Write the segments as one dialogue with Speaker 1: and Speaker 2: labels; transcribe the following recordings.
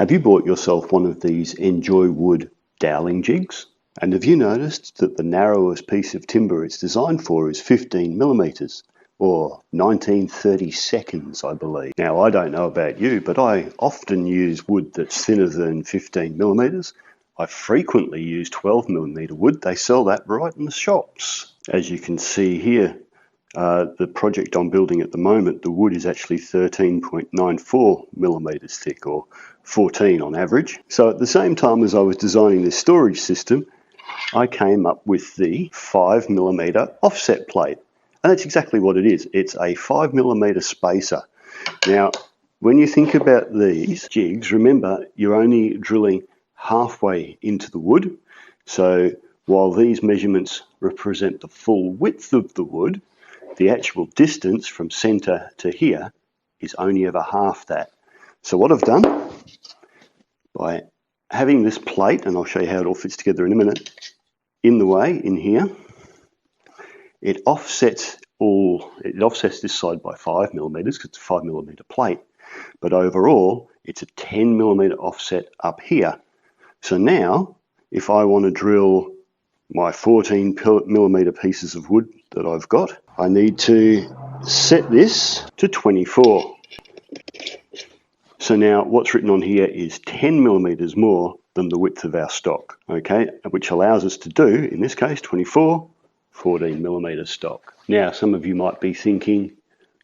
Speaker 1: Have you bought yourself one of these Enjoywood doweling jigs? And have you noticed that the narrowest piece of timber it's designed for is 15 millimeters, or 1930 seconds, I believe. Now, I don't know about you, but I often use wood that's thinner than 15 millimeters. I frequently use 12 millimeter wood. They sell that right in the shops. As you can see here, the project I'm building at the moment, the wood is actually 13.94 millimeters thick, or 14 on average. So at the same time as I was designing this storage system, I came up with the 5 millimeter offset plate. And that's exactly what it is. It's a 5 millimeter spacer. Now, when you think about these jigs, remember you're only drilling halfway into the wood. So while these measurements represent the full width of the wood, the actual distance from center to here is only ever half that. So what I've done, by having this plate, and I'll show you how it all fits together in a minute, in the way, in here, it offsets this side by 5 millimeters because it's a 5 millimeter plate. But overall, it's a 10 millimeter offset up here. So now, if I want to drill my 14 millimeter pieces of wood that I've got, I need to set this to 24. So now what's written on here is 10 millimeters more than the width of our stock, okay, which allows us to do, in this case, 24, 14 millimeter stock. Now, some of you might be thinking,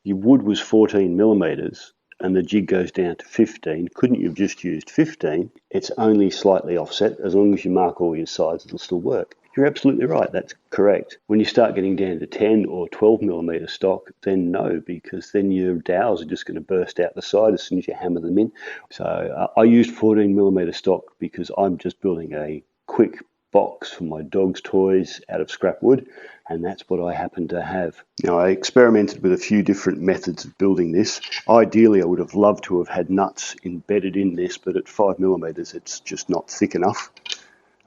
Speaker 1: your wood was 14 millimeters and the jig goes down to 15. Couldn't you have just used 15? It's only slightly offset. As long as you mark all your sides, it'll still work. You're absolutely right, that's correct. When you start getting down to 10 or 12 millimeter stock, then no, because then your dowels are just going to burst out the side as soon as you hammer them in. So I used 14 millimeter stock because I'm just building a quick box for my dog's toys out of scrap wood, and that's what I happen to have. Now, I experimented with a few different methods of building this. Ideally, I would have loved to have had nuts embedded in this, but at 5 millimeters, it's just not thick enough.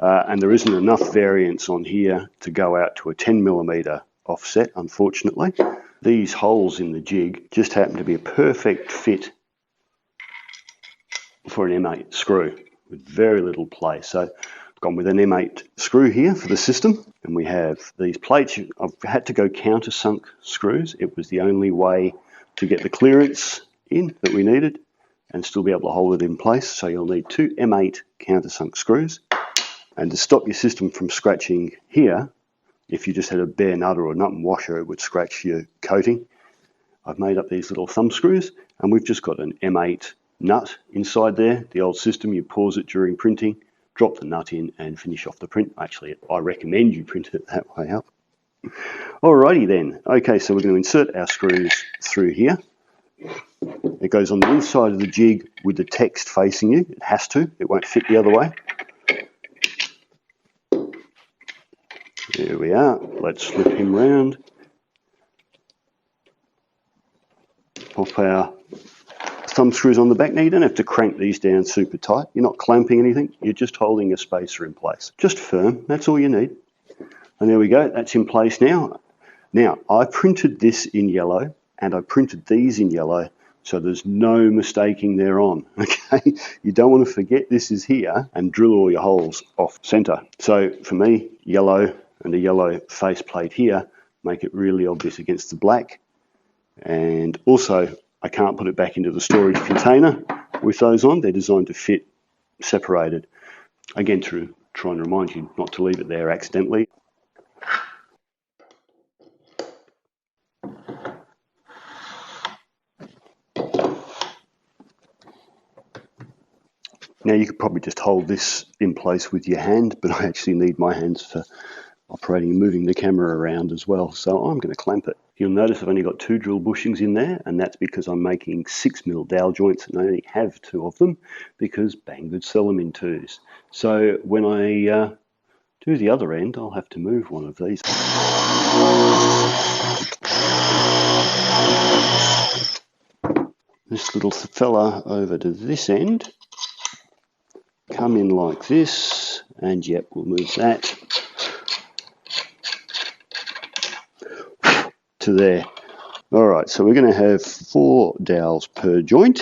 Speaker 1: And there isn't enough variance on here to go out to a 10 millimeter offset, unfortunately. These holes in the jig just happen to be a perfect fit for an M8 screw with very little play. So I've gone with an M8 screw here for the system, and we have these plates. I've had to go countersunk screws. It was the only way to get the clearance in that we needed and still be able to hold it in place. So you'll need 2 M8 countersunk screws. And to stop your system from scratching here, if you just had a bare nut or a nut and washer, it would scratch your coating. I've made up these little thumb screws, and we've just got an M8 nut inside there. The old system, you pause it during printing, drop the nut in and finish off the print. Actually, I recommend you print it that way up. Alrighty then. Okay, so we're going to insert our screws through here. It goes on the inside of the jig with the text facing you. It has to. It won't fit the other way. There we are. Let's flip him round. Pop our thumb screws on the back. Now, you don't have to crank these down super tight. You're not clamping anything. You're just holding a spacer in place. Just firm. That's all you need. And there we go. That's in place now. Now, I printed this in yellow, and I printed these in yellow, so there's no mistaking they're on, okay? You don't want to forget this is here and drill all your holes off center. So for me, yellow and a yellow faceplate here make it really obvious against the black. And also, I can't put it back into the storage container with those on. They're designed to fit separated. Again, to try and remind you not to leave it there accidentally. Now, you could probably just hold this in place with your hand, but I actually need my hands for operating and moving the camera around as well, so I'm going to clamp it. You'll notice I've only got 2 drill bushings in there, and that's because I'm making 6mm dowel joints and I only have 2 of them because Banggood sell them in 2s. So when I do the other end, I'll have to move one of these. This little fella over to this end, come in like this, and yep, we'll move that to there. All right, so we're going to have 4 dowels per joint.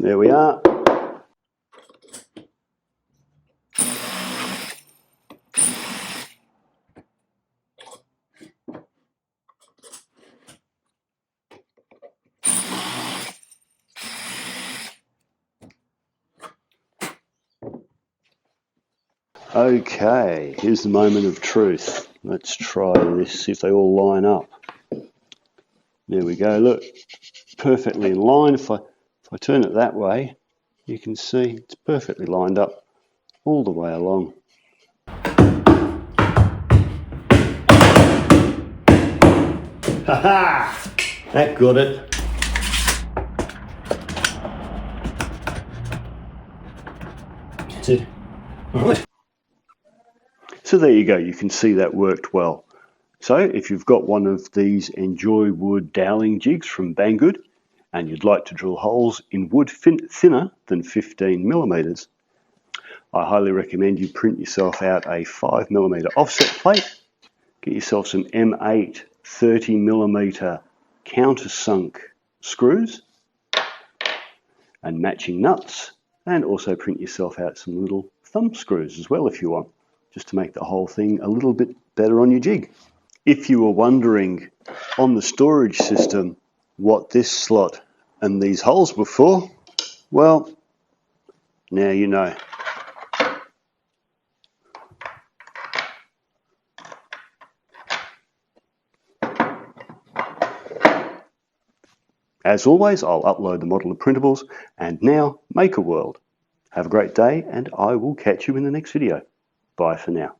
Speaker 1: There we are. Okay, here's the moment of truth. Let's try this, see if they all line up. There we go, look, perfectly in line. If I turn it that way, you can see it's perfectly lined up all the way along. Ha-ha! That got it. That's it. All right. So there you go, you can see that worked well. So if you've got one of these Enjoywood doweling jigs from Banggood and you'd like to drill holes in wood thinner than 15 millimeters, I highly recommend you print yourself out a 5mm offset plate, get yourself some M8 30mm countersunk screws and matching nuts, and also print yourself out some little thumb screws as well if you want, just to make the whole thing a little bit better on your jig. If you were wondering on the storage system what this slot and these holes were for, well, now you know. As always, I'll upload the model of printables, and now make a world. Have a great day, and I will catch you in the next video. Bye for now.